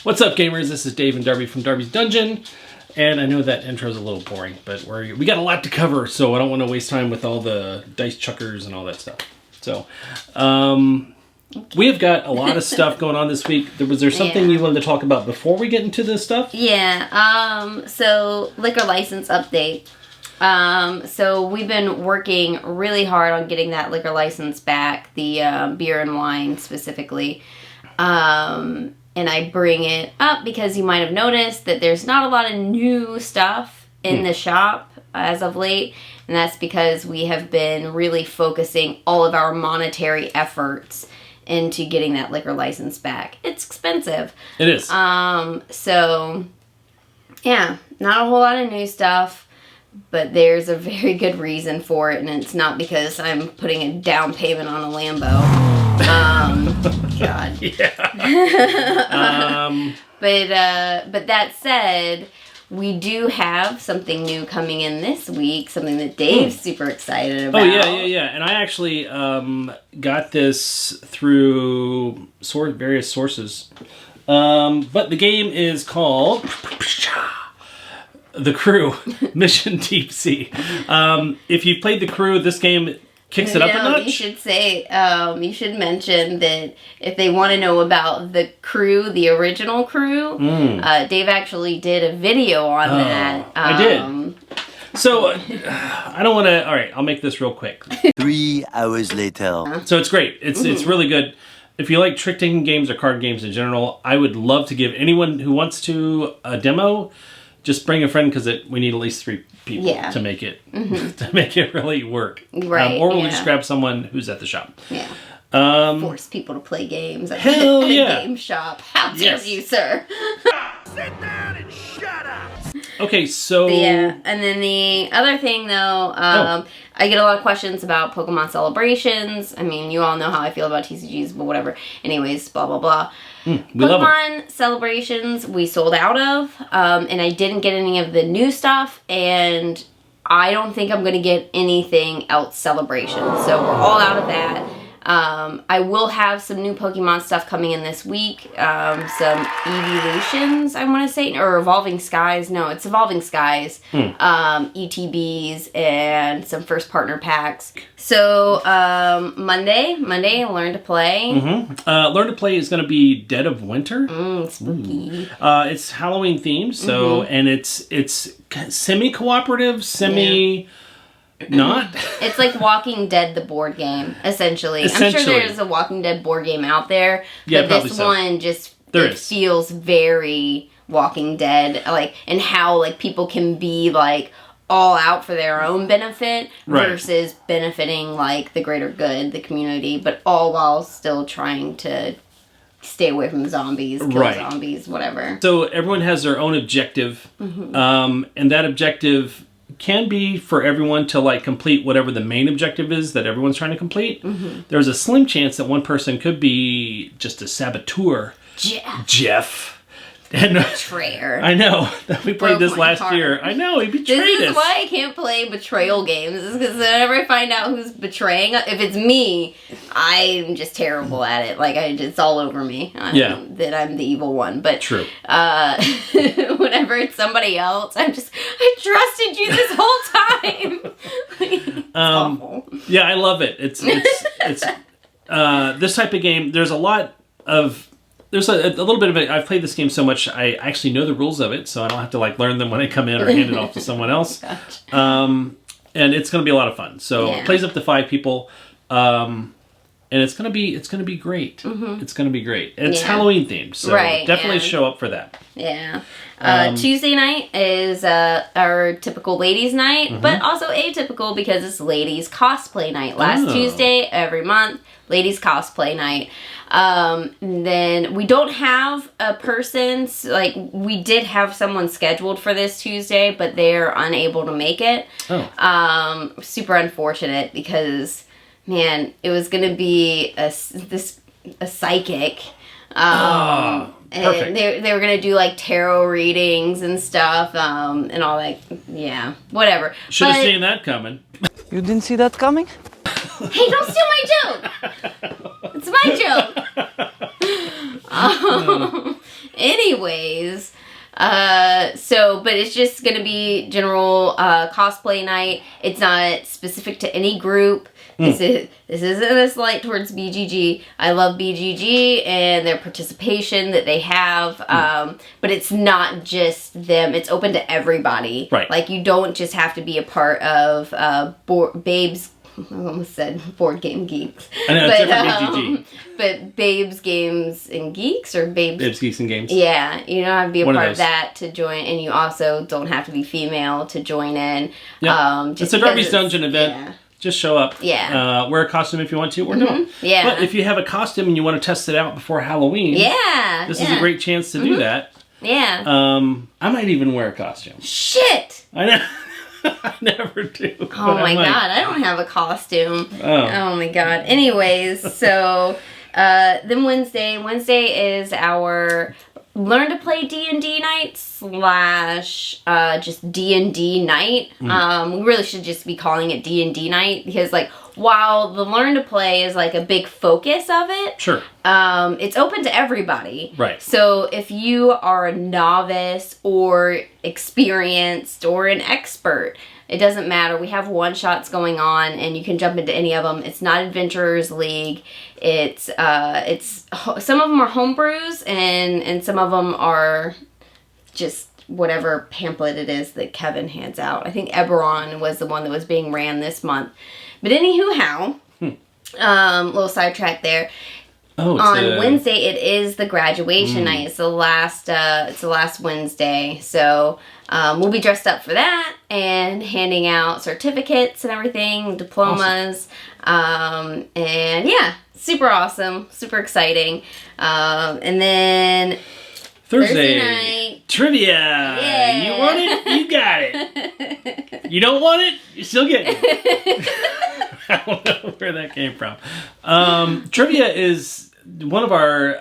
What's up, gamers? This is Dave and Darby from Darby's Dungeon. And I know that intro's a little boring, but we got a lot to cover, so I don't want to waste time with all the dice chuckers and all that stuff. So, we have got a lot of stuff going on this week. Was there something you wanted to talk about before we get into this stuff? Yeah, so liquor license update. So we've been working really hard on getting that liquor license back, the beer and wine specifically. And I bring it up because you might have noticed that there's not a lot of new stuff in the shop as of late. And that's because we have been really focusing all of our monetary efforts into getting that liquor license back. It's expensive. It is. So, yeah, not a whole lot of new stuff, but there's a very good reason for it, and it's not because I'm putting a down payment on a Lambo. God. Yeah. But that said, we do have something new coming in this week, something that Dave's super excited about. Oh, yeah. And I actually got this through various sources. But the game is called The Crew, Mission Deep Sea. If you've played The Crew, this game kicks it up a notch. You should say, you should mention that if they want to know about The Crew, the original Crew, Dave actually did a video on that. I did. So, I don't want to... All right, I'll make this real quick. 3 hours later. So it's great. It's really good. If you like trick-taking games or card games in general, I would love to give anyone who wants to a demo. Just bring a friend because we need at least 3 people to make it really work. Right. Or we'll just grab someone who's at the shop. Yeah. Force people to play games at Hell the yeah. game shop. How dare you, sir? Sit down and shut up. Okay, so... Yeah, and then the other thing, though, I get a lot of questions about Pokemon celebrations. I mean, you all know how I feel about TCGs, but whatever. Anyways, blah, blah, blah. Pokemon celebrations we sold out of, and I didn't get any of the new stuff, and I don't think I'm going to get anything else celebration. So we're all out of that. I will have some new Pokemon stuff coming in this week. Some Evolutions, I want to say, or Evolving Skies. No, it's Evolving Skies. ETBs and some first partner packs. So, Monday, Learn to Play. Learn to Play is going to be Dead of Winter. Spooky. It's Halloween themed, so, and it's semi-cooperative, not. It's like Walking Dead, the board game, essentially. I'm sure there's a Walking Dead board game out there, but this one just feels very Walking Dead, like, and how like people can be like all out for their own benefit versus benefiting like the greater good, the community, but all while still trying to stay away from zombies, kill zombies, whatever. So everyone has their own objective, and that objective can be for everyone to like complete whatever the main objective is that everyone's trying to complete. There's a slim chance that one person could be just a saboteur. Jeff. And Betrayer. I know. We played this last year. I know, he betrayed us. This is why I can't play betrayal games. Is because whenever I find out who's betraying, if it's me, I'm just terrible at it. Like, it's all over me. That I'm the evil one. But true. Whenever it's somebody else, I trusted you this whole time. It's awful. Yeah, I love it. It's this type of game. There's a lot of... There's a little bit of it. I've played this game so much, I actually know the rules of it, so I don't have to like learn them when I come in or hand it off to someone else. And it's going to be a lot of fun. So it plays up to 5 people, and it's going to be great. It's going to be great. It's Halloween themed, so definitely show up for that. Yeah. Tuesday night is our typical ladies' night, but also atypical because it's ladies' cosplay night. Last Tuesday every month, ladies' cosplay night. Then we don't have a person, like we did have someone scheduled for this Tuesday, but they're unable to make it. Super unfortunate because, man, it was going to be a psychic. Perfect. They were going to do like tarot readings and stuff, and all that. Yeah, whatever. Should have seen that coming. You didn't see that coming? Hey, don't steal my joke! It's my joke! Anyways, but it's just gonna be general cosplay night. It's not specific to any group. This isn't a slight towards BGG. I love BGG and their participation that they have, but it's not just them. It's open to everybody. Right. Like, you don't just have to be a part of Babes. I almost said Board Game Geeks. I know, it's different BGG. But Babes Games and Geeks, or Babes, Geeks, and Games. Yeah, you don't have to be a One of part of those. that to join, and you also don't have to be female to join in. Yeah. Just It's a because Darby's Dungeon event. Yeah. Just show up. Yeah. Wear a costume if you want to, or don't. Yeah. But if you have a costume and you want to test it out before Halloween, Yeah. this is a great chance to do that. Yeah. I might even wear a costume. Shit! I know. I never do. Oh my god, I don't have a costume. Oh. My god. Anyways, so then Wednesday is our learn to play D&D night / just D&D night. We really should just be calling it D&D night, because like, while the learn to play is like a big focus of it, Sure. it's open to everybody. Right. So if you are a novice or experienced or an expert, it doesn't matter. We have one-shots going on, and you can jump into any of them. It's not Adventurers League. It's some of them are homebrews, and some of them are just whatever pamphlet it is that Kevin hands out. I think Eberron was the one that was being ran this month. But anywho, little sidetrack there. Oh, On Wednesday, it is the graduation night. It's the last Wednesday. So we'll be dressed up for that and handing out certificates and everything, diplomas. And yeah, super awesome, super exciting. And then Thursday night. trivia. Yeah. You want it? You got it. You don't want it? You still get it. I don't know where that came from. Trivia is one of our,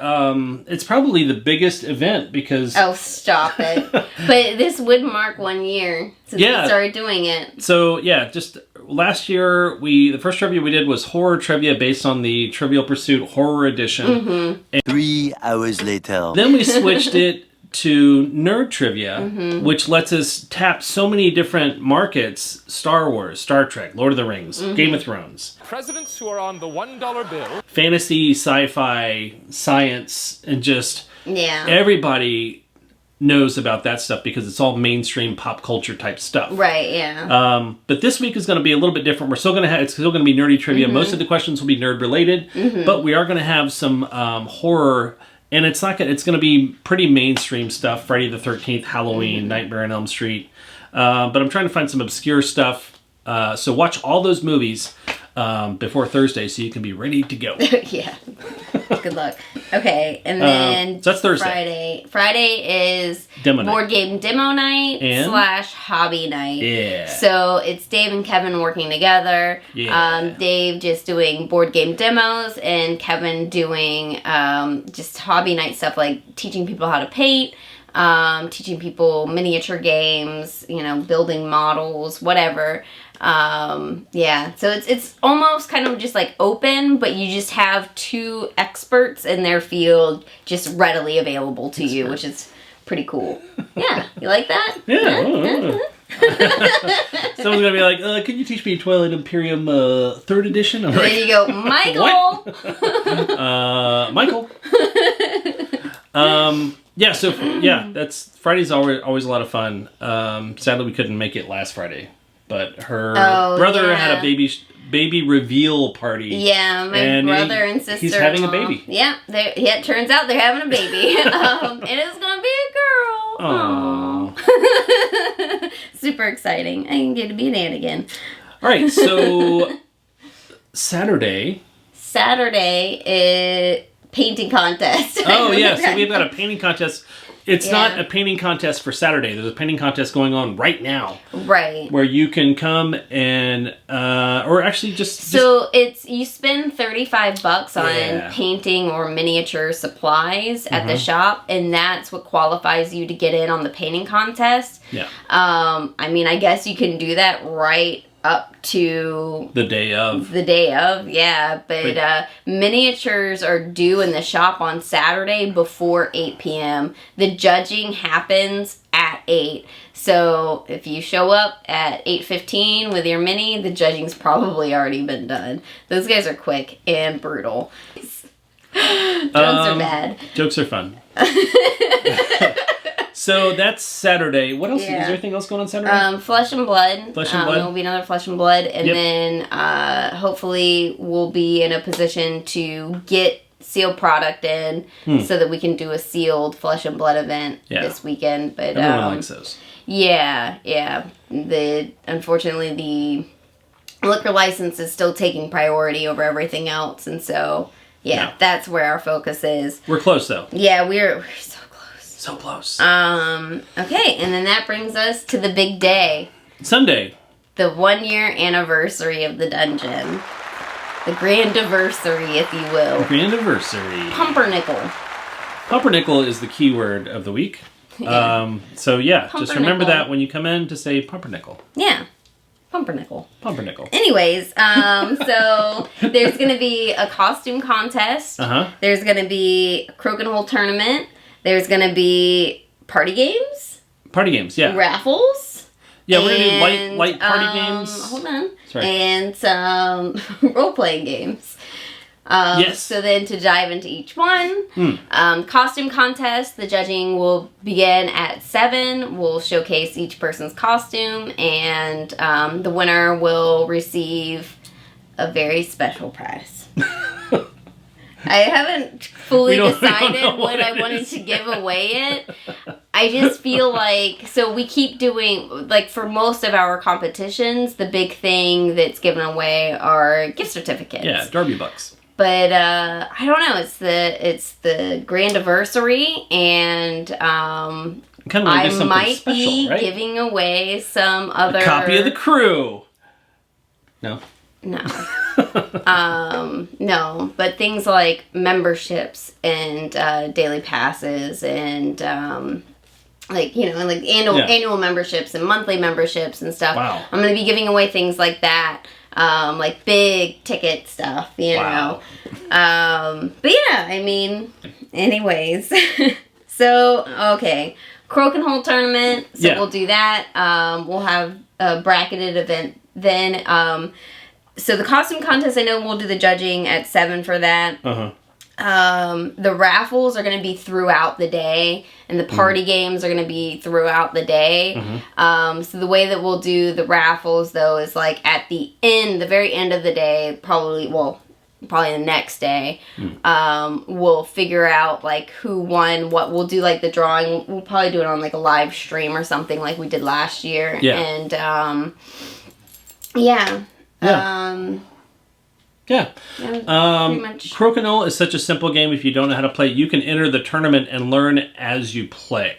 it's probably the biggest event because... Oh, stop it. But this would mark 1 year since we started doing it. So, yeah, just last year, the first trivia we did was horror trivia based on the Trivial Pursuit Horror Edition. 3 hours later. Then we switched it to nerd trivia, which lets us tap so many different markets: Star Wars, Star Trek, Lord of the Rings, Game of Thrones, Presidents who are on the $1 bill. fantasy, sci-fi, science, and just Yeah. everybody knows about that stuff because it's all mainstream pop culture type stuff. Right, yeah. But this week is going to be a little bit different. We're still going to have, it's still going to be nerdy trivia. Most of the questions will be nerd related, but we are going to have some horror. And it's not. It's going to be pretty mainstream stuff. Friday the 13th, Halloween, Nightmare on Elm Street. But I'm trying to find some obscure stuff. So watch all those movies before Thursday, so you can be ready to go. Yeah. Good luck. Okay, and then so that's Thursday. Friday is Demo night. board game demo night And? / hobby night. Yeah. So it's Dave and Kevin working together. Yeah. Dave just doing board game demos, and Kevin doing just hobby night stuff like teaching people how to paint, teaching people miniature games, building models, whatever. Yeah, so it's almost kind of just like open, but you just have 2 experts in their field just readily available to you, which is pretty cool. Yeah, you like that? Yeah. Someone's going to be like, can you teach me Twilight Imperium 3rd edition? I'm And then you go, Michael! Michael. Yeah, so that's Friday's always a lot of fun. Sadly, we couldn't make it last Friday, but her brother had a baby reveal party. Yeah, my brother and sister. He's having a baby. Yeah, it turns out they're having a baby. And it's gonna be a girl. Aww. Super exciting. I can get to be an aunt again. All right, so Saturday is painting contest. Oh yeah, so we've got a painting contest. It's not a painting contest for Saturday. There's a painting contest going on right now. Right. Where you can come and, or actually So you spend $35 on painting or miniature supplies at the shop, and that's what qualifies you to get in on the painting contest. Yeah. I mean, I guess you can do that right up to The day of. the day of, yeah. But miniatures are due in the shop on Saturday before 8 p.m. The judging happens at 8. So if you show up at 8:15 with your mini, the judging's probably already been done. Those guys are quick and brutal. Jokes are bad. Jokes are fun. So that's Saturday. What else? Yeah. Is there anything else going on Saturday? Flesh and Blood. Flesh and Blood. There will be another Flesh and Blood. And Yep. then hopefully we'll be in a position to get sealed product in so that we can do a sealed Flesh and Blood event this weekend. But Everyone likes those. Yeah. Unfortunately, the liquor license is still taking priority over everything else. And so, that's where our focus is. We're close, though. Yeah, we're so close. So close. Okay, and then that brings us to the big day. Sunday. The 1-year anniversary of the dungeon. The grandiversary, if you will. Grand anniversary. Pumpernickel. Pumpernickel is the keyword of the week. Yeah. So yeah, just remember Pumpernickel. that when you come in to say pumpernickel. Yeah. Pumpernickel. Pumpernickel. Anyways, so there's going to be a costume contest. Uh-huh. There's going to be a croak and hole tournament. There's going to be party games. Party games, yeah. Raffles. Yeah, we're going to do and, light party games. Hold on. Sorry. And some role-playing games. Yes. So then to dive into each one, costume contest, the judging will begin at 7. We'll showcase each person's costume, and the winner will receive a very special prize. I haven't fully We don't decided know what what I it wanted is. to give away it. I just feel like, so we keep doing, like for most of our competitions, the big thing that's given away are gift certificates. Yeah, Derby Bucks. But I don't know. It's the grandiversary, and Kind of I something might special, be right? giving away some other A copy of The Crew. No. No. No, but things like memberships and daily passes and like annual memberships and monthly memberships and stuff. Wow. I'm going to be giving away things like that. Like big ticket stuff, you Wow. know. But yeah, I mean, anyways. So, okay. Croak and Hole tournament. So Yeah. we'll do that. We'll have a bracketed event then. So the costume contest, I know we'll do the judging at 7 for that. Uh-huh. The raffles are going to be throughout the day, and the party games are going to be throughout the day. So the way that we'll do the raffles, though, is like at the very end of the day, probably the next day, we'll figure out like who won what. We'll do like the drawing. We'll probably do it on like a live stream or something like we did last year. Yeah. And Yeah. pretty much. Crokinole is such a simple game. If you don't know how to play, you can enter the tournament and learn as you play.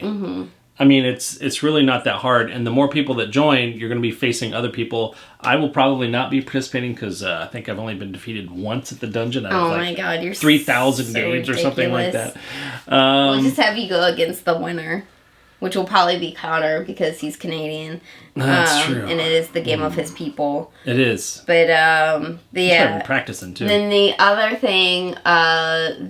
I mean, it's really not that hard. And the more people that join, you're going to be facing other people. I will probably not be participating because I think I've only been defeated once at the dungeon. Oh my god, you're 3,000 so games or something like that. ridiculous. We'll just have you go against the winner, which will probably be Connor because he's Canadian. That's true. And it is the game of his people. It is. But I've yeah. been practicing too. Then the other thing,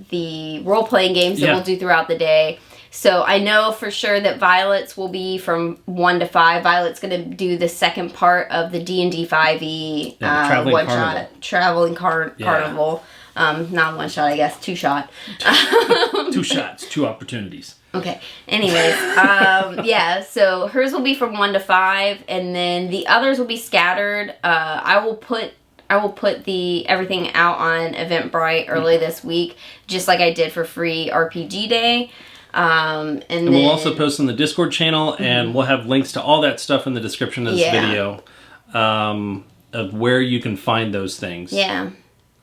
the role-playing games that Yeah. we'll do throughout the day. So I know for sure that Violet's will be from 1 to 5. Violet's going to do the second part of the D&D 5e Yeah, the Traveling one Carnival. shot. Traveling Yeah. Carnival. Not one shot, I guess. 2 shot. 2 shots, 2 opportunities. Okay. Anyways, yeah. So hers will be from 1 to 5, and then the others will be scattered. I will put everything out on Eventbrite early this week, just like I did for Free RPG Day. And then we'll also post on the Discord channel, and we'll have links to all that stuff in the description of this Yeah. video of where you can find those things. Yeah,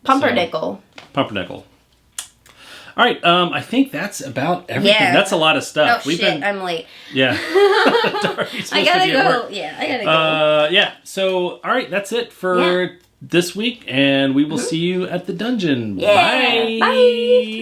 Pumpernickel. Pumpernickel. All right, I think that's about everything. Yeah. That's a lot of Oh stuff. shit! I'm late. Yeah. Darby's supposed I to gotta be at go. work. Yeah, I gotta go. Yeah. So, all right, that's it for this week, and we will see you at the dungeon. Yeah, Bye. bye.